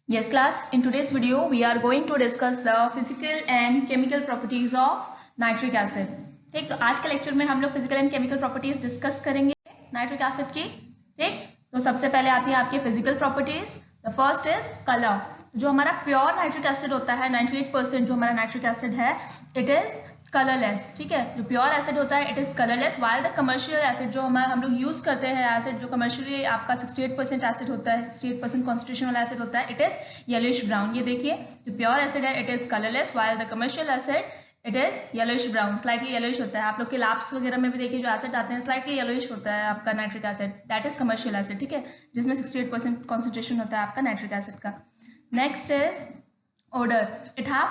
Yes class, in today's video we are going to discuss the physical and chemical properties of nitric acid. ठीक, तो आज के lecture में हम लोग physical and chemical properties discuss करेंगे नाइट्रिक एसिड की. ठीक, तो सबसे पहले आती है आपकी physical properties. The first is colour. जो हमारा प्योर नाइट्रिक एसिड होता है 98% जो हमारा नाइट्रिक एसिड है इट इज कलरलेस. ठीक है, जो प्योर एसिड होता है it is colourless, while the commercial acid जो हम लोग यूज करते हैं एसिड जो कमर्शियली आपका 68% एसिड होता है, 68% कॉन्सेंट्रेशन वाला एसिड होता है, इट इज येलोइश ब्राउन. ये देखिए जो प्योर एसिड है it is colourless, while the commercial acid it is yellowish brown, slightly yellowish होता है. आप लोग के लैब्स वगैरह में भी देखिए जो एसिड आते हैं स्लाइटली येलोइश होता है आपका nitric acid, that is commercial acid. ठीक है, जिसमें 68% कॉन्सेंट्रेशन होता है आपका नाइट्रिक एसिड का. Next is order. It have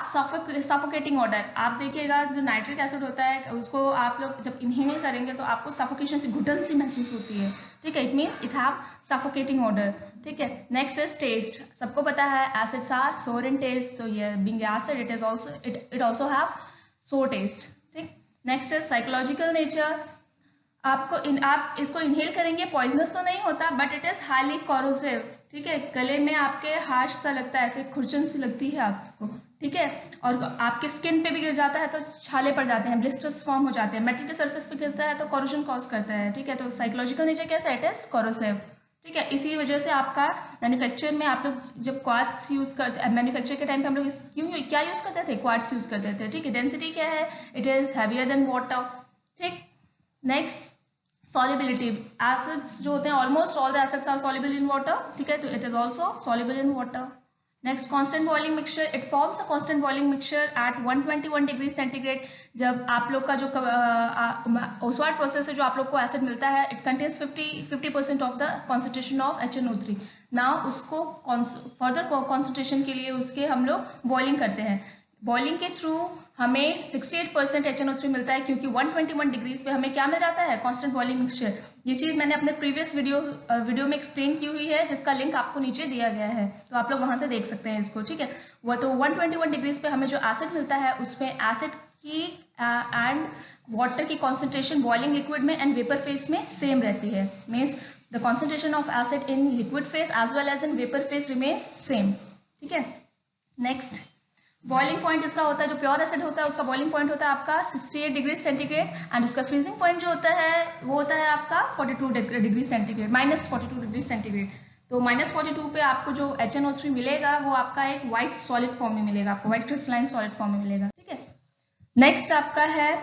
suffocating order. आप देखिएगा जो नाइट्रिक एसिड होता है उसको आप लोग जब इनहेल करेंगे तो आपको सफोकेशन से घुटन सी महसूस होती है. ठीक है, it means it have suffocating order. ठीक है, नेक्स्ट इज टेस्ट. सबको पता है एसिड्स आर सोर इन टेस्ट, तो ये being acid it also have सोर टेस्ट. ठीक, नेक्स्ट इज साइकोलॉजिकल नेचर. आप इसको इनहेल करेंगे पॉइजनस तो नहीं होता but it is highly corrosive. ठीक है, गले में आपके हार्श सा लगता है, ऐसे खुरचन सी लगती है आपको. ठीक है, और आपके स्किन पे भी गिर जाता है तो छाले पड़ जाते हैं, ब्लिस्टर्स फॉर्म हो जाते हैं. मेटल के सरफेस पे गिरता है तो कोरोजन कॉज करता है. ठीक है, तो साइकोलॉजिकल नेचर कैसा है, इट इज कोरोसिव. ठीक है, इसी वजह से आपका मैन्युफैक्चर में आप लोग जब क्वार्ट्स यूज करते, मैन्युफैक्चर के टाइम पे हम लोग क्या यूज करते थे, क्वार्ट्स यूज करते थे. ठीक है, डेंसिटी क्या है, it is heavier than water. ठीक, नेक्स्ट solubility. Acids जो होते हैं almost all the acids are soluble in water. ठीक है, तो it is also soluble in water. Next, constant boiling mixture. It forms a constant boiling mixture at 121 degree centigrade. जब आप लोग का जो ओसवाल्ड प्रोसेस है जो आप लोग को एसिड मिलता है it contains 50% of the concentration of HNO3. Now उसको फर्दर कॉन्सेंट्रेशन के लिए उसके हम लोग बॉइलिंग करते हैं. बॉइलिंग के थ्रू हमें 68% HNO3 मिलता है क्योंकि 121 डिग्रीज पे हमें क्या मिल जाता है, कांस्टेंट बॉइलिंग मिक्सचर. ये चीज मैंने अपने प्रीवियस वीडियो में एक्सप्लेन की हुई है जिसका लिंक आपको नीचे दिया गया है, तो आप लोग वहां से देख सकते हैं इसको. ठीक है, वो तो 121 डिग्रीज पे हमें जो एसिड मिलता है उसमें एसिड की एंड वाटर की कॉन्सेंट्रेशन बॉइलिंग लिक्विड में एंड वेपर फेज में सेम रहती है. Means the concentration of acid in liquid phase as well as in vapour phase remains same. ठीक है, नेक्स्ट बॉइलिंग पॉइंट इसका होता है, जो प्योर एसिड होता है उसका बॉइलिंग पॉइंट होता है आपका 68 डिग्री सेंटीग्रेड एंड उसका फ्रीजिंग पॉइंट जो होता है वो होता है आपका 42 डिग्री सेंटीग्रेड, -42 डिग्री सेंटीग्रेड. तो -42 पे आपको जो HNO3 मिलेगा वो आपका एक व्हाइट सॉलिड फॉर्म में मिलेगा, आपको व्हाइट क्रिस्टलाइन सॉलिड फॉर्म में मिलेगा. ठीक है, नेक्स्ट आपका है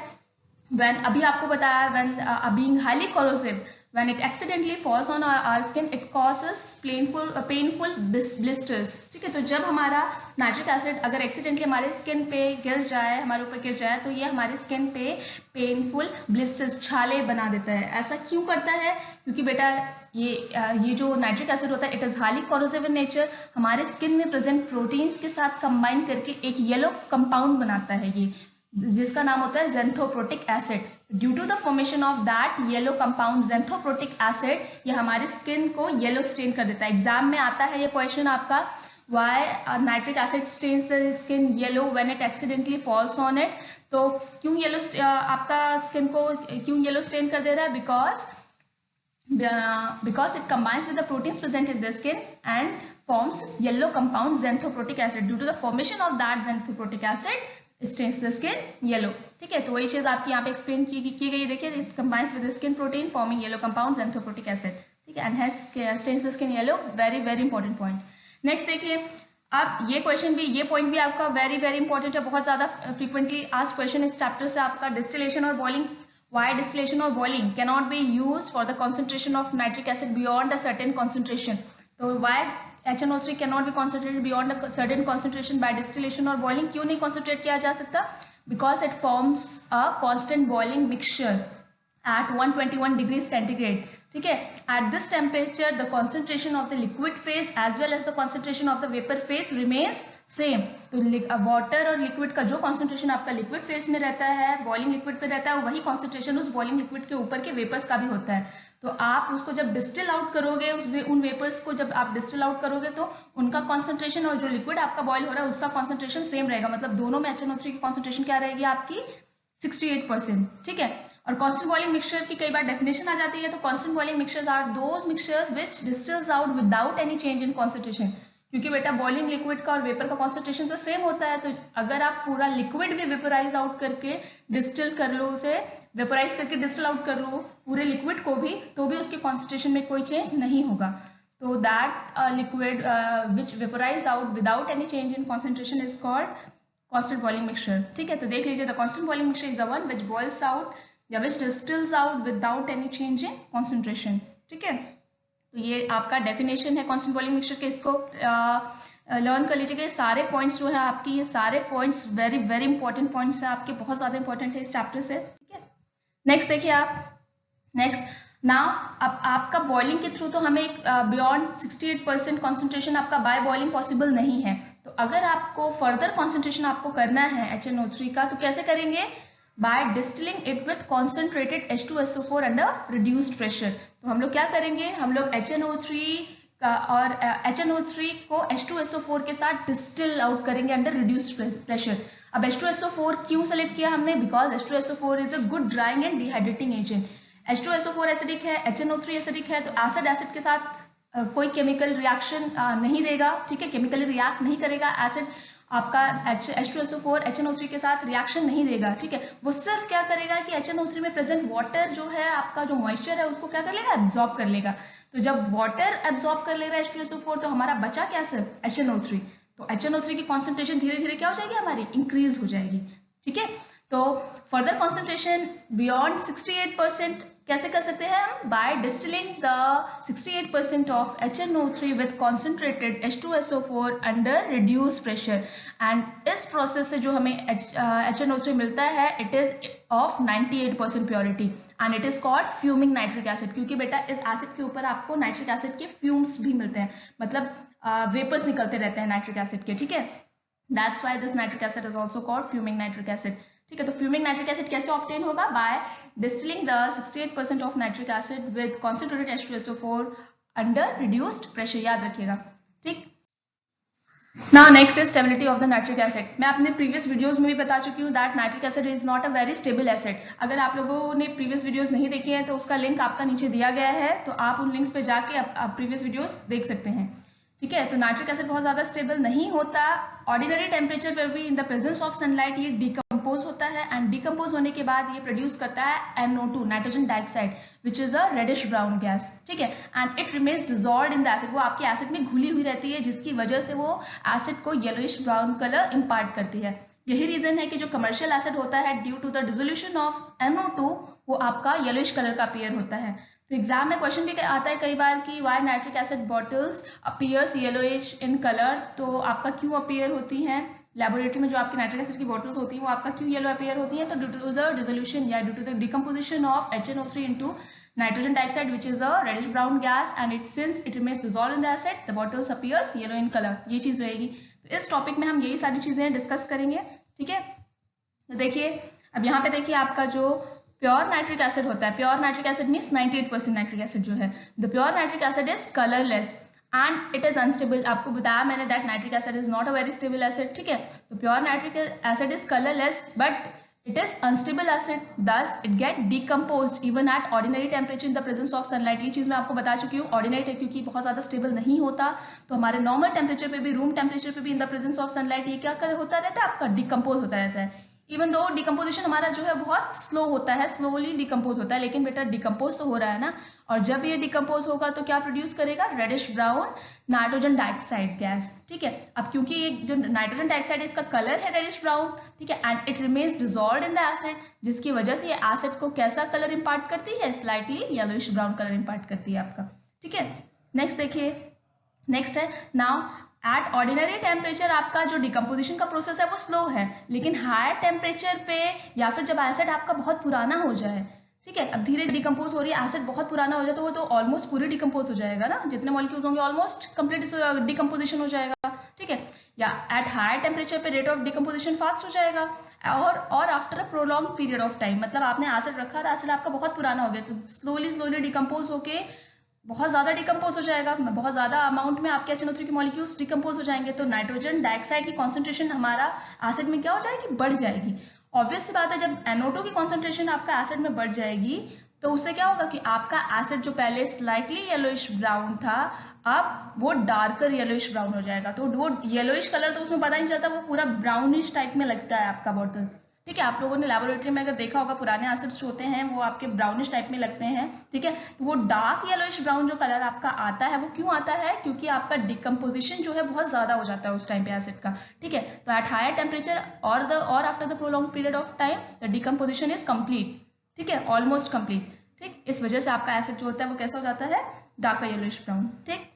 when अभी आपको बताया when being highly corrosive, when it accidentally falls on our skin it causes painful blisters. ठीक है, तो जब हमारा नाइट्रिक एसिड अगर एक्सीडेंटली हमारे स्किन पे गिर जाए, हमारे ऊपर गिर जाए तो ये हमारे स्किन पे पेनफुल ब्लिस्टर्स, छाले बना देता है. ऐसा क्यों करता है, क्योंकि बेटा ये जो नाइट्रिक एसिड होता है it is highly corrosive in nature. हमारे स्किन में प्रेजेंट प्रोटीन्स के साथ कंबाइन करके एक येलो कंपाउंड बनाता है ये, जिसका नाम होता है xanthoproteic acid. Due to the formation of that yellow compound xanthoproteic acid ये हमारे स्किन को येलो स्टेन कर देता है. एग्जाम में आता है ये क्वेश्चन आपका, why nitric acid stains the skin yellow when it accidentally falls on it. तो क्यों येलो आपका स्किन को क्यों येलो स्टेन कर दे रहा है, because it combines with the proteins present in the skin and forms yellow compound xanthoprotic acid. Due to the formation of that xanthoprotic acid it stains the skin yellow. ठीक है, तो वही चीज आपकी यहाँ पे एक्सप्लेन की गई. देखिए it combines with the skin protein forming yellow compound xanthoprotic acid. ठीक है, and hence stains the skin yellow. very very important point. Next देखिए आप ये क्वेश्चन भी, ये पॉइंट भी आपका वेरी वेरी इंपॉर्टेंट है, बहुत ज्यादा फ्रीक्वेंटली आस्क्ड क्वेश्चन इस चैप्टर से आपका. डिस्टिलेशन और boiling. Why distillation or boiling cannot be used for the concentration of nitric acid beyond a certain concentration? तो why HNO3 cannot be concentrated beyond a certain concentration by distillation or boiling? क्यों नहीं concentrate किया जा सकता? Because it forms a constant boiling mixture at 121 degrees centigrade. ठीक है, at this temperature the concentration of the liquid phase as well as the concentration of the vapor phase remains same. तो water और liquid का जो concentration आपका liquid phase में रहता है, बॉइलिंग लिक्विड पे रहता है, वही कॉन्सेंट्रेशन उस बॉइलिंग लिक्विड के ऊपर के वेपर्स का भी होता है. तो आप उसको जब डिस्टिल आउट करोगे, उन वेपर्स को जब आप डिस्टिल आउट करोगे तो उनका कॉन्सेंट्रेशन और जो लिक्विड आपका बॉइल हो रहा है उसका कॉन्सेंट्रेशन सेम रहेगा. मतलब दोनों में HNO3 की कॉन्सेंट्रेशन क्या रहेगी आपकी 68%. ठीक है, और कांस्टेंट बॉइलिंग मिक्सचर की कई बार डेफिनेशन आ जाती है. तो constant boiling mixtures are those mixtures which distils out without any change in concentration. क्योंकि बेटा बॉइलिंग लिक्विड का और वेपर का कॉन्सेंट्रेशन तो सेम होता है, तो अगर आप पूरा लिक्विड भी वेपराइज आउट करके डिस्टिल कर लो, उसे वेपराइज करके डिस्टिल आउट कर लो पूरे लिक्विड को भी, तो भी उसके कॉन्सेंट्रेशन में कोई चेंज नहीं होगा। तो that liquid which vaporise out without any change in concentration is called constant boiling mixture. ठीक है, तो देख लीजिए, the constant boiling mixture is the one which boils out या which distils out without any change in concentration. ठीक है, तो ये आपका डेफिनेशन है कांस्टेंट बॉइलिंग मिक्सचर के, इसको लर्न कर लीजिएगा। सारे पॉइंट्स जो है आपकी, ये सारे points very very important points हैं आपके, बहुत ज्यादा इंपॉर्टेंट है इस चैप्टर से। ठीक है, नेक्स्ट देखिए आप, नेक्स्ट नाउ अब आपका बॉइलिंग के थ्रू तो हमें बियॉन्ड 68% कॉन्सेंट्रेशन आपका बाय बॉइलिंग पॉसिबल नहीं है, तो अगर आपको फर्दर कॉन्सेंट्रेशन आपको करना है HNO3 का, तो कैसे करेंगे? By distilling it with concentrated H2SO4 under reduced pressure. तो हम लोग क्या करेंगे, हम लोग HNO3 का और HNO3 को H2SO4 के साथ डिस्टिल आउट करेंगे अंडर रिड्यूस्ड प्रेशर। अब H2SO4 क्यों सेलेक्ट किया हमने? Because H2SO4 is a good drawing and dehydrating agent. H2SO4 acidic है, HNO3 एसिडिक है, तो एसिड एसिड के साथ कोई केमिकल रिएक्शन नहीं देगा। ठीक है, केमिकली रिएक्ट नहीं करेगा एसिड, आपका H2SO4 HNO3 के साथ रिएक्शन नहीं देगा। ठीक है, वो सिर्फ क्या करेगा कि HNO3 में प्रेजेंट वाटर जो है, आपका जो मॉइस्चर है, उसको क्या कर लेगा? एब्जॉर्ब कर लेगा। तो जब वाटर एब्जॉर्ब कर लेगा H2SO4, तो हमारा बचा क्या सिर्फ HNO3। तो HNO3 की कॉन्सेंट्रेशन धीरे धीरे क्या हो जाएगी हमारी? इंक्रीज हो जाएगी। ठीक है, तो फर्दर कॉन्सेंट्रेशन बियॉन्ड 68% कैसे कर सकते हैं हम? By distilling the 68% of HNO3 with concentrated H2SO4 under reduce pressure. And इस प्रोसेस से जो हमें HNO3 मिलता है, it is of 98% purity and it is called fuming nitric acid. क्योंकि बेटा इस एसिड के ऊपर आपको नाइट्रिक एसिड के फ्यूम्स भी मिलते हैं, मतलब वेपर्स निकलते रहते हैं नाइट्रिक एसिड के। ठीक है, that's why this nitric acid is also called fuming nitric acid. ठीक है, तो फ्यूमिंग नाइट्रिक एसिड कैसे ऑब्टेन होगा? By distilling the 68% of nitric acid with concentrated H2SO4 under reduced pressure, याद रखिएगा। ठीक, now next is stability of the nitric acid. मैं अपने प्रीवियस वीडियोस में भी बता चुकी हूँ that nitric acid is not a very stable acid. अगर आप लोगों ने प्रीवियस वीडियोस नहीं देखी है, तो उसका लिंक आपका नीचे दिया गया है, तो आप उन लिंक्स पे जाके आप प्रीवियस वीडियोस देख सकते हैं। ठीक है, तो नाइट्रिक एसिड बहुत ज्यादा स्टेबल नहीं होता। ऑर्डिनरी टेम्परेचर पर भी in the presence of sunlight ये डिकम्पोज होता है, एंड डिकम्पोज होने के बाद ये प्रोड्यूस करता है NO2 nitrogen dioxide, which is a reddish brown gas. ठीक है, and it remains dissolved in the acid. वो आपके एसिड में घुली हुई रहती है, जिसकी वजह से वो एसिड को येलोइश ब्राउन कलर इम्पार्ट करती है। यही रीजन है कि जो कमर्शियल एसिड होता है, due to the dissolution of NO2, वो आपका येलोइश कलर का अपीयर होता है। तो एग्जाम में क्वेश्चन भी आता है कई बार कि why nitric acid bottles appears yellowish in colour. तो आपका क्यों अपीयर होती हैं लेबोरेटरी में, जो आपकी नाइट्रिक एसिड की बॉटल्स होती हैं, वो आपका क्यों येलो अपीयर होती हैं? तो ड्यू टू द डिसोल्यूशन या due to the decomposition of HNO3 into nitrogen dioxide, which is a reddish brown gas, and it since it remains dissolved in the acid, the bottles appears yellow in colour. ये चीज रहेगी। तो इस topic में हम यही सारी चीजें डिस्कस करेंगे। ठीक है, तो देखिए अब यहाँ पे देखिए आपका जो प्योर नाइट्रिक एसिड होता है, pure nitric acid means 98% nitric acid जो है, the pure nitric acid is colourless and it is unstable. आपको बताया मैंने that nitric acid is not a very stable acid. ठीक है, तो pure nitric acid is colourless but it is unstable acid, thus it get decomposed even at ordinary temperature in the presence of sunlight। ये चीज मैं आपको बता चुकी हूँ। ऑर्डिनरी है क्योंकि बहुत ज्यादा स्टेबल नहीं होता, तो हमारे नॉर्मल टेम्परेचर पे भी, रूम टेम्परेचर पे भी in the presence of sunlight ये क्या होता रहता है? आपका डिकम्पोज होता रहता है। इवन दो डिकम्पोजिशन हमारा जो है बहुत स्लो होता है, स्लोली डिकम्पोज होता है, लेकिन बेटा डिकम्पोज तो हो रहा है ना। और जब ये डिकम्पोज होगा तो क्या प्रोड्यूस करेगा? Reddish brown nitrogen dioxide gas. ठीक है, अब क्योंकि ये जो नाइट्रोजन डाइऑक्साइड है, इसका कलर है रेडिश ब्राउन। ठीक है, and it remains dissolved in the acid, जिसकी वजह से ये एसिड को कैसा कलर इंपार्ट करती है? स्लाइटली येलोइश ब्राउन कलर इंपार्ट करती है आपका। ठीक है, नेक्स्ट देखिए, नेक्स्ट है नाउ एट ऑर्डिनरी टेम्परेचर आपका जो डिकम्पोजिशन का प्रोसेस है वो स्लो है, लेकिन हायर टेम्परेचर पे या फिर जब एसिड आपका बहुत पुराना हो जाए, ठीक है, अब धीरे डिकम्पोज हो रही है, एसिड बहुत पुराना हो जाए, तो वो तो ऑलमोस्ट पूरी डिकम्पोज हो जाएगा ना, जितने मॉलिक्यूल्स होंगे ऑलमोस्ट कंप्लीट डिकम्पोजिशन हो जाएगा। ठीक है, या एट हायर टेम्परेचर पे रेट ऑफ डिकम्पोजिशन फास्ट हो जाएगा, और after a prolong period of time, मतलब आपने एसिड रखा और एसिड आपका बहुत पुराना हो गया, तो स्लोली डिकम्पोज होके बहुत ज्यादा डिकम्पोज हो जाएगा, बहुत ज्यादा अमाउंट में आपके HNO3 के मॉलिक्यूल्स डिकम्पोज हो जाएंगे, तो नाइट्रोजन डाइऑक्साइड की कॉन्सेंट्रेशन हमारा एसिड में क्या हो जाएगी? बढ़ जाएगी। ऑब्वियस सी बात है, जब NO2 की कॉन्सेंट्रेशन आपका एसिड में बढ़ जाएगी तो उससे क्या होगा कि आपका एसिड जो पहले स्लाइटली येलोइश ब्राउन था, अब वो डार्कर येलोइश ब्राउन हो जाएगा। तो वो येलोइश कलर तो उसमें पता नहीं चलता, वो पूरा ब्राउनिश टाइप में लगता है आपका बॉटल। ठीक है, आप लोगों ने लेबोरेटरी में अगर देखा होगा, पुराने एसिड्स जो होते हैं वो आपके ब्राउनिश टाइप में लगते हैं। ठीक है, तो वो डार्क येलोइश ब्राउन जो कलर आपका आता है, वो क्यों आता है? क्योंकि आपका डिकम्पोजिशन जो है बहुत ज्यादा हो जाता है उस टाइम पे एसिड का। ठीक है, तो एट हायर टेम्परेचर और after the prolong period of time the decomposition is complete. ठीक है, ऑलमोस्ट कंप्लीट। ठीक, इस वजह से आपका एसिड जो होता है वो कैसा हो जाता है? Dark yellowish brown. ठीक,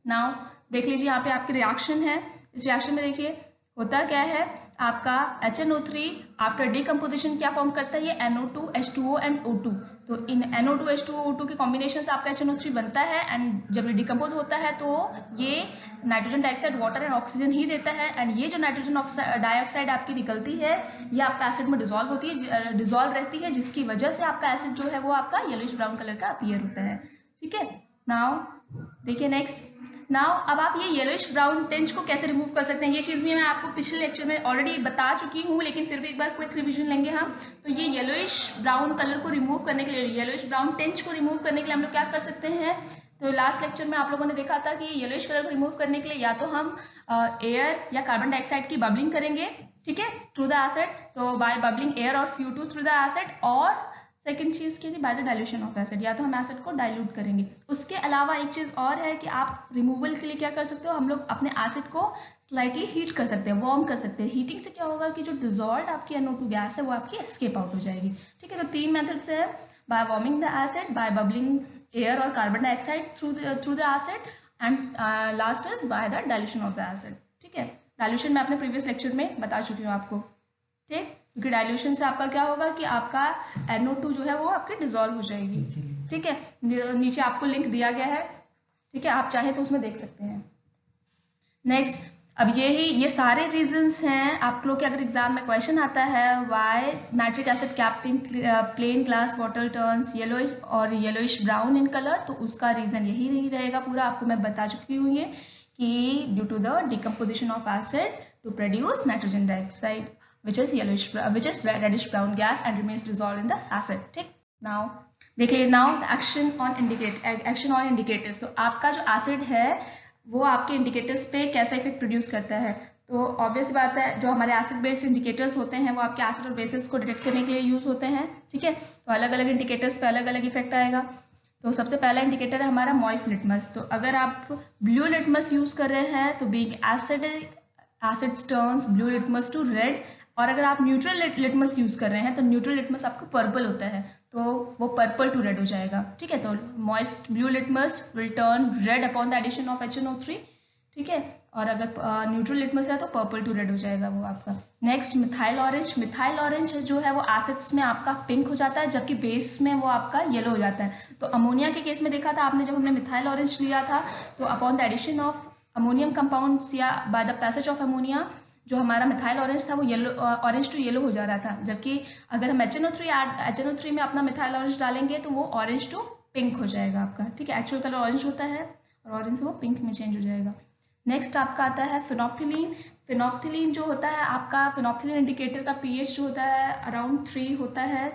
नाउ देख लीजिए यहाँ पे आपकी रिएक्शन है। इस रिएक्शन में देखिए होता क्या है, आपका HNO3 आफ्टर डिकम्पोजिशन क्या फॉर्म करता है? ये NO2 H2O एंड O2। तो इन NO2 H2O O2 के कॉम्बिनेशन से आपका HNO3 बनता है, एंड जब ये डिकम्पोज होता है तो ये nitrogen dioxide, water and oxygen ही देता है। एंड ये जो नाइट्रोजन डाइऑक्साइड आपकी निकलती है, ये आपका एसिड में डिजोल्व होती है, डिजोल्व रहती है, जिसकी वजह से आपका एसिड जो है वो आपका येलोइश ब्राउन कलर का अपीयर होता है। ठीक है, नाउ देखिए नेक्स्ट। नाउ अब आप ये येलोइश ब्राउन टिंज को कैसे रिमूव कर सकते हैं? ये चीज भी मैं आपको पिछले लेक्चर में ऑलरेडी बता चुकी हूँ, लेकिन फिर भी एक बार क्विक रिवीजन लेंगे हम। तो ये येलोइश ब्राउन कलर को रिमूव करने के लिए, येलोइश ब्राउन टिंज को रिमूव करने के लिए हम लोग क्या कर सकते हैं? तो लास्ट लेक्चर में आप लोगों ने देखा था कि येलोइश कलर को रिमूव करने के लिए या तो हम एयर या कार्बन डाइऑक्साइड की बबलिंग करेंगे, ठीक है, थ्रू द एसिड। तो बाय बबलिंग एयर और CO2 थ्रू द एसिड, और सेकेंड चीज की थी bye the dilution of acid, या तो हम एसिड को डाइल्यूट करेंगे। उसके अलावा एक चीज और है कि आप रिमूवल के लिए क्या कर सकते हो, हम लोग अपने एसिड को स्लाइटली हीट कर सकते हैं, वार्म कर सकते हैं। हीटिंग से क्या होगा कि जो डिजॉल्व आपकी NO2 गैस है वो आपकी एस्केप आउट हो जाएगी। ठीक है, तो 3 मेथड्स है, by warming the acid, by bubbling air और carbon dioxide through the acid, and last is by the dilution of the acid. ठीक है, डाइल्यूशन मैं अपने प्रीवियस लेक्चर में बता चुकी हूँ आपको। ठीक, क्योंकि डाइल्यूशन से आपका क्या होगा कि आपका NO2 जो है वो आपकी डिजोल्व हो जाएगी। ठीक है, नीचे आपको लिंक दिया गया है। ठीक है, आप चाहे तो उसमें देख सकते हैं। नेक्स्ट, अब ये सारे रीजंस हैं आप लोग के, अगर एग्जाम में क्वेश्चन आता है why nitric acid kept in plain glass bottle turns yellow और येलोइश ब्राउन इन कलर, तो उसका रीजन यही नहीं रहेगा पूरा, आपको मैं बता चुकी हूँ ये कि due to the decomposition of acid to produce nitrogen dioxide which is reddish brown gas and remains dissolved in the acid. ठीक, now देखिए, now action on indicators। तो आपका जो एसिड है वो आपके इंडिकेटर्स पे कैसा इफेक्ट प्रोड्यूस करता है? तो ऑब्वियस बात है, जो हमारे एसिड बेस्ड इंडिकेटर्स होते हैं वो आपके एसिड और बेसिस को डिटेक्ट करने के लिए यूज होते हैं। ठीक है, तो अलग अलग इंडिकेटर्स पे अलग अलग इफेक्ट आएगा। तो सबसे पहला इंडिकेटर है हमारा मॉइस्ट लिटमस। तो अगर आप ब्लू लिटमस यूज कर रहे हैं तो being acid turns blue litmus to red, और अगर आप न्यूट्रल लिटमस यूज कर रहे हैं तो न्यूट्रल लिटमस आपको पर्पल होता है, तो वो पर्पल टू रेड हो जाएगा। ठीक है, तो moist blue litmus will turn red upon the addition of HNO3। ठीक है, और अगर न्यूट्रल लिटमस है तो पर्पल टू रेड हो जाएगा वो आपका। Next, methyl orange. Methyl orange जो है वो एसिड्स में आपका पिंक हो जाता है, जबकि बेस में वो आपका येलो हो जाता है। तो अमोनिया के केस में देखा था आपने, जब हमने मिथाइल ऑरेंज लिया था तो upon the addition of ammonium compounds या by the passage of ammonia, जो हमारा मिथाइल ऑरेंज था वो येलो, ऑरेंज टू येलो हो जा रहा था। जबकि अगर हम HNO3 में अपना मिथाइल ऑरेंज डालेंगे तो वो ऑरेंज टू पिंक हो जाएगा आपका। ठीक है, एक्चुअल कलर ऑरेंज होता है और ऑरेंज से वो पिंक में चेंज हो जाएगा। नेक्स्ट आपका आता है फिनोप्थिलीन। फिनोप्थिलीन जो होता है आपका, फिनोप्थिलीन इंडिकेटर का pH जो होता है अराउंड 3 होता है।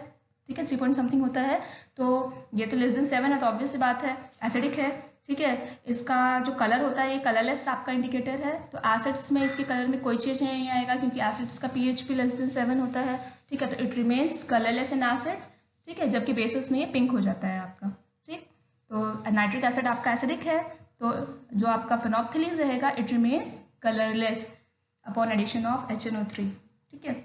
ठीक है, 3 पॉइंट समथिंग होता है। तो ये तो लेस देन 7 है, तो ऑब्वियस सी बात है एसिडिक है। ठीक है, इसका जो कलर होता है ये कलरलेस आपका इंडिकेटर है। तो एसिड्स में इसके कलर में कोई चेंज नहीं आएगा क्योंकि एसिड्स का pH भी लेस देन 7 होता है। ठीक है, तो it remains colourless in acid. ठीक है, जबकि बेसिस में ये पिंक हो जाता है आपका। ठीक, तो नाइट्रिक एसिड आपका एसिडिक है, तो जो आपका फिनोप्थिलीन रहेगा it remains colourless upon addition of HNO3। ठीक है,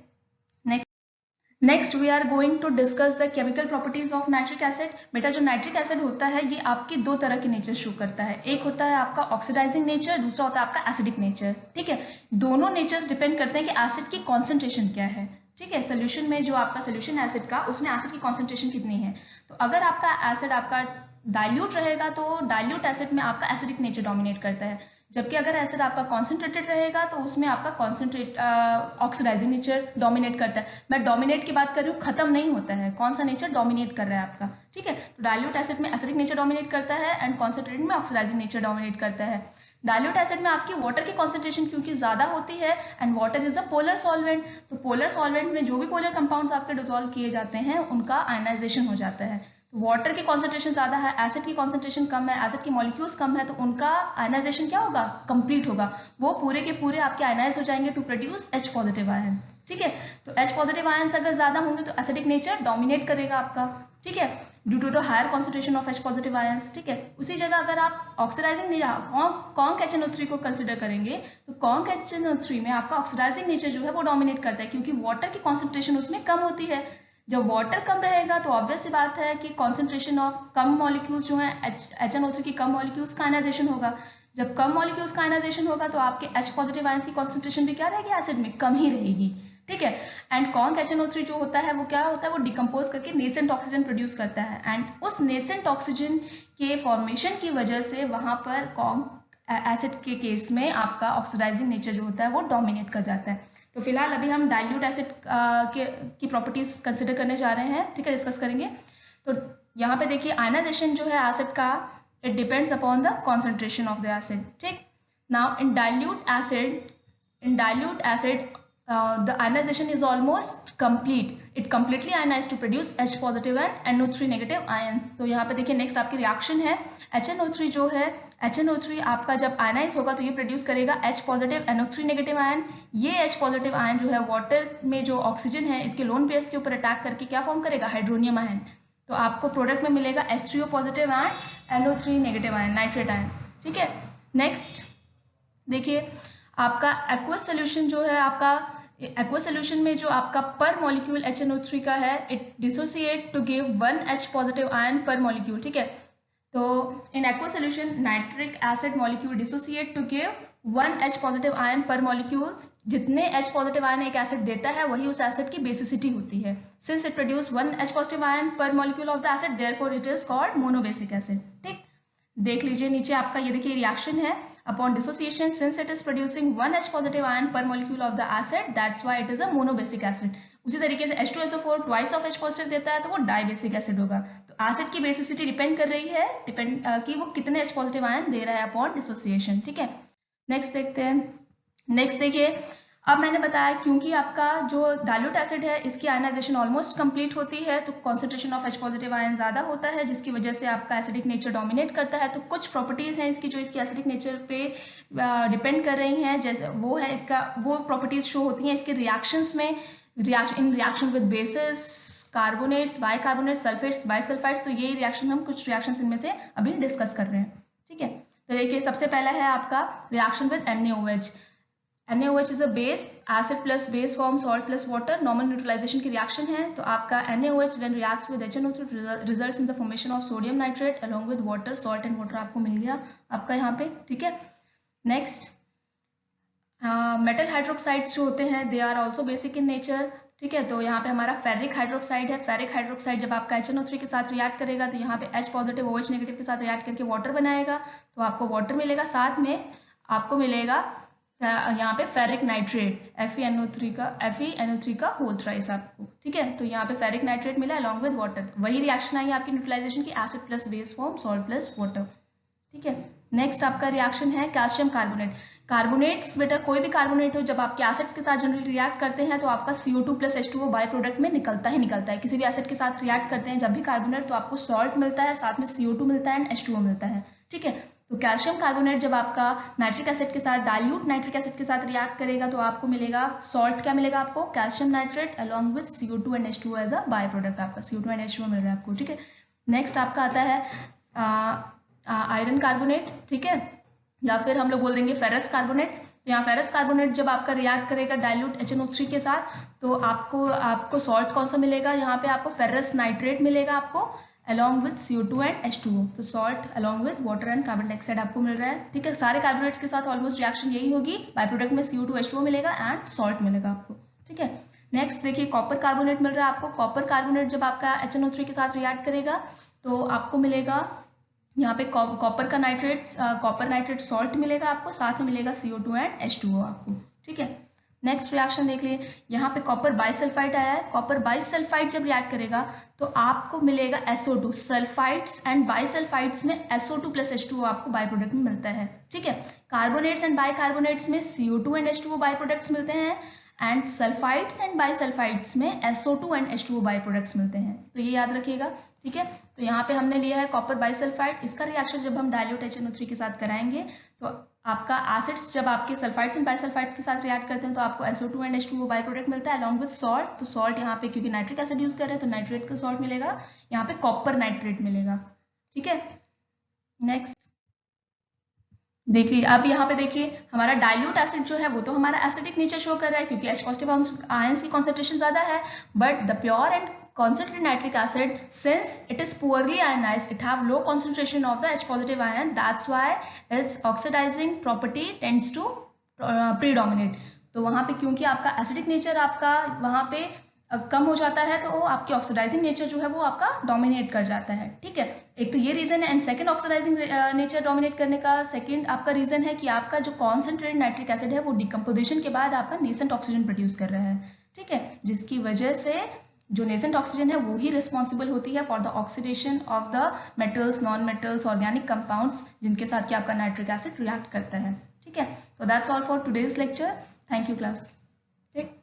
next we are going to discuss the chemical properties of nitric acid. बेटा, जो नाइट्रिक एसिड होता है ये आपकी 2 तरह के नेचर शो करता है। एक होता है आपका ऑक्सीडाइजिंग नेचर, दूसरा होता है आपका एसिडिक नेचर। ठीक है, दोनों नेचर्स डिपेंड करते हैं कि एसिड की कॉन्सेंट्रेशन क्या है। ठीक है, सोल्यूशन में जो आपका सोल्यूशन एसिड का, उसमें एसिड की कॉन्सेंट्रेशन कितनी है। तो अगर आपका एसिड आपका डाइल्यूट रहेगा तो डाइल्यूट एसिड में आपका एसिडिक नेचर डोमिनेट करता है, जबकि अगर एसिड आपका कॉन्सेंट्रेटेड रहेगा तो उसमें आपका ऑक्सीडाइजिंग नेचर डोमिनेट करता है। मैं डोमिनेट की बात कर रही हूँ, खत्म नहीं होता है, कौन सा नेचर डोमिनेट कर रहा है आपका। ठीक है, तो डाइल्यूट एसिड में एसिडिक नेचर डोमिनेट करता है एंड कॉन्सेंट्रेटेड में ऑक्सीडाइजिंग नेचर डोमिनेट करता है। डाइल्यूट एसिड में आपकी वाटर की कॉन्सेंट्रेशन क्योंकि ज्यादा होती है and water is a polar solvent, तो पोलर सॉल्वेंट में जो भी पोलर कंपाउंड्स आपके डिसॉल्व किए जाते हैं उनका आयनाइजेशन हो जाता है। तो वाटर की कॉन्सेंट्रेशन ज़्यादा है, एसिड की कॉन्सेंट्रेशन कम है, एसिड की मॉलिक्यूल्स कम है, तो उनका आयनाइजेशन क्या होगा, कंप्लीट होगा, वो पूरे के पूरे आपके आयनाइज हो जाएंगे to produce H positive ion. ठीक है, तो H पॉजिटिव आयंस अगर ज़्यादा होंगे तो एसिडिक नेचर डोमिनेट करेगा आपका। ठीक है, due to the higher concentration of H positive ions. ठीक है, उसी जगह अगर आप ऑक्सीडाइजिंग कॉन्क HNO3 को कंसिडर करेंगे तो कॉन्क HNO3 में आपका ऑक्सीडाइजिंग नेचर जो है वो डोमिनेट करता है, क्योंकि वाटर की कॉन्सेंट्रेशन उसमें कम होती है। जब वाटर कम रहेगा तो ऑब्वियस सी बात है कि कॉन्सेंट्रेशन ऑफ कम मॉलिक्यूल्स जो है HNO3 की कम मॉलिक्यूल्स का आयनाइजेशन होगा। जब कम मॉलिक्यूल्स का आयनाइजेशन होगा तो आपके H पॉजिटिव आयंस की कॉन्सेंट्रेशन भी क्या रहेगी, एसिड में कम ही रहेगी। ठीक है, एंड कॉन्क HNO3 जो होता है वो क्या होता है, वो डिकम्पोज करके नेसेंट ऑक्सीजन प्रोड्यूस करता है, एंड उस नेसेंट ऑक्सीजन के फॉर्मेशन की वजह से वहां पर कॉन्क एसिड के केस में आपका ऑक्सीडाइजिंग नेचर जो होता है वो डोमिनेट कर जाता है। तो फिलहाल अभी हम डाइल्यूट एसिड की प्रॉपर्टीज कंसिडर करने जा रहे हैं। ठीक है, डिस्कस करेंगे। तो यहाँ पे देखिए आयनाइजेशन जो है एसिड का, it depends upon the concentration of the acid. ठीक, now in dilute acid the ionization is almost complete. It completely ionized to produce H positive and NO3 negative ions. तो यहाँ पे देखिए नेक्स्ट आपकी reaction है HNO3 जो है, HNO3 आपका जब आयनाइज होगा तो ये प्रोड्यूस करेगा H positive NO3 negative ion. ये H पॉजिटिव आयन जो है वाटर में जो ऑक्सीजन है इसके लोन पेयर्स के ऊपर अटैक करके क्या फॉर्म करेगा, हाइड्रोनियम आयन। तो आपको प्रोडक्ट में मिलेगा H3O positive ion, NO3 negative ion, nitrate ion. ठीक है, नेक्स्ट देखिए आपका एक्वस सोल्यूशन जो है, आपका एक्वस सोल्यूशन में जो आपका पर मॉलिक्यूल HNO3 का है, it dissociate to give 1 H positive ion per molecule. ठीक है, तो in aqueous solution nitric acid molecule dissociate to give 1 H positive ion per molecule. जितने H पॉजिटिव आयन एक एसिड देता है वही उस एसिड की बेसिसिटी होती है। Since it produce 1 H positive ion per molecule of the acid, therefore it is called monobasic acid. ठीक, देख लीजिए नीचे आपका ये देखिए रिएक्शन है, upon dissociation since it is producing 1 H positive ion per molecule of the acid, that's why it is a monobasic acid। उसी तरीके से H2SO4 twice of H positive देता है तो वो डाइबेसिक एसिड होगा। तो एसिड की बेसिसिटी डिपेंड कर रही है कि वो कितने H positive ion दे रहा है upon dissociation। ठीक है, नेक्स्ट देखते हैं। नेक्स्ट देखिए, अब मैंने बताया क्योंकि आपका जो डाइल्यूट एसिड है इसकी आयनाइजेशन ऑलमोस्ट कंप्लीट होती है तो concentration of H positive ion ज़्यादा होता है, जिसकी वजह से आपका एसिडिक नेचर डोमिनेट करता है। तो कुछ प्रॉपर्टीज़ हैं इसकी जो इसकी एसिडिक नेचर पे डिपेंड कर रही हैं, जैसे वो है इसका, वो प्रॉपर्टीज़ शो होती हैं इसके रिएक्शंस में, in reaction with bases, carbonates, bicarbonate, sulphates, bisulphides. तो ये रिएक्शन हम कुछ रिएक्शन इनमें से अभी डिस्कस कर रहे हैं। ठीक है, तो देखिए सबसे पहला है आपका reaction with NaOH। NaOH is a base, acid plus base form salt plus water, normal neutralisation की रिएक्शन है। तो आपका NaOH when reacts with HNO3 results in the formation of sodium nitrate along with water, salt and water आपको मिल गया आपका यहाँ पे। ठीक है, नेक्स्ट मेटल हाइड्रोक्साइड्स जो होते हैं they are also basic in nature. ठीक है, तो यहाँ पे हमारा फेरिक हाइड्रोक्साइड है। फेरिक हाइड्रोक्साइड जब आपका HNO3 के साथ रिएक्ट करेगा तो यहाँ पे H पॉजिटिव OH नेगेटिव के साथ रिएक्ट करके वाटर बनाएगा, तो आपको वाटर मिलेगा, साथ में आपको मिलेगा यहाँ पे फेरिक नाइट्रेट FeNO3 का होल थ्राइस आपको। ठीक है, तो यहाँ पे फेरिक नाइट्रेट मिला अलॉन्ग विद वाटर। वही रिएक्शन आई आपकी न्यूट्रलाइजेशन की, acid plus base form salt plus water. ठीक है, नेक्स्ट आपका रिएक्शन है कैल्शियम कार्बोनेट। कार्बोनेट्स बेटा कोई भी कार्बोनेट हो जब आपके एसिड्स के साथ जनरली रिएक्ट करते हैं तो आपका CO2 plus H2O by product में निकलता ही निकलता है। किसी भी एसिड के साथ रिएक्ट करते हैं जब भी कार्बोनेट तो आपको सॉल्ट मिलता है, साथ में CO2 मिलता है एंड H2O मिलता है। ठीक है, तो कैल्शियम कार्बोनेट जब आपका नाइट्रिक एसिड के साथ, डाइल्यूट नाइट्रिक एसिड के साथ रिएक्ट करेगा तो आपको मिलेगा सॉल्ट, क्या मिलेगा आपको, calcium nitrate along with CO2 and H2O as a by product. आपका CO2 एंड H2O मिल रहा है आपको। ठीक है, नेक्स्ट आपका आता है आयरन कार्बोनेट। ठीक है, या फिर हम लोग बोल देंगे फेरस कार्बोनेट। तो यहाँ फेरस कार्बोनेट जब आपका रिएक्ट करेगा डाइल्यूट HNO3 के साथ तो आपको सॉल्ट कौन सा मिलेगा, यहाँ पे आपको फेरस नाइट्रेट मिलेगा आपको along with CO2 and H2O। तो salt along with water and carbon dioxide आपको मिल रहा है। ठीक है, सारे कार्बोनेट्स के साथ ऑलमोस्ट रिएक्शन यही होगी, बाय प्रोडक्ट में CO2 H2O मिलेगा एंड सॉल्ट मिलेगा आपको। ठीक है, नेक्स्ट देखिए कॉपर कार्बोनेट मिल रहा है आपको। कॉपर कार्बोनेट जब आपका HNO3 के साथ रिएक्ट करेगा तो आपको मिलेगा यहाँ पे कॉपर नाइट्रेट सॉल्ट मिलेगा आपको, साथ में मिलेगा CO2 एंड H2O आपको। ठीक है, नेक्स्ट रिएक्शन देख लिए, यहाँ पे कॉपर बाइसल्फाइड आया है। कॉपर बाइसल्फाइड जब रिएक्ट करेगा तो आपको मिलेगा SO2। सल्फाइड्स एंड बाइसल्फाइड्स में SO2 प्लस H2O आपको बाय प्रोडक्ट में मिलता है। ठीक है, कार्बोनेट्स एंड बाइकार्बोनेट्स में CO2 and H2O by products मिलते हैं एंड सल्फाइड्स एंड बाइसल्फाइड्स में SO2 and H2O by products मिलते हैं, तो ये याद रखिएगा, ठीक है। तो यहाँ पे हमने लिया है कॉपर बाइसल्फाइड, इसका रिएक्शन जब हम डाइल्यूट HNO3 के साथ कराएंगे तो आपका एसिड्स जब आपके सल्फाइड्स एंड बाइसल्फाइड्स के साथ रिएक्ट करते हैं तो आपको SO2 and H2O by product मिलता है अलॉन्ग विद सॉल्ट। तो सॉल्ट यहाँ पे क्योंकि नाइट्रिक एसिड यूज कर रहे हैं तो नाइट्रेट का सॉल्ट मिलेगा, यहाँ पे कॉपर नाइट्रेट मिलेगा, ठीक है। नेक्स्ट देखिए, अब यहाँ पे देखिए हमारा डाइल्यूट एसिड जो है वो तो हमारा एसिडिक नेचर शो कर रहा है क्योंकि H पॉजिटिव आयंस की कॉन्सेंट्रेशन ज्यादा है, but the pure and concentrated nitric acid, since it is poorly ionized, it have low concentration of the H positive ion, that's why its oxidizing property tends to predominate। तो वहाँ पे क्योंकि आपका acidic nature आपका वहाँ पे कम हो जाता है तो आपकी ऑक्सीडाइजिंग नेचर जो है वो आपका डोमिनेट कर जाता है, ठीक है। एक तो ये रीजन है, and second oxidising nature dominate करने का सेकंड आपका रीजन है कि आपका जो कॉन्सेंट्रेटेड नाइट्रिक एसिड है वो डिकम्पोजिशन के बाद आपका नेसेंट ऑक्सीजन प्रोड्यूस कर रहा है, ठीक है, जिसकी वजह से जो नेसेंट ऑक्सीजन है वो ही रिस्पॉन्सिबल होती है for the oxidation of the metals, non metals, organic compounds जिनके साथ कि आपका नाइट्रिक एसिड रिएक्ट करता है, ठीक है। तो that's all for today's lecture, thank you class, ठीक।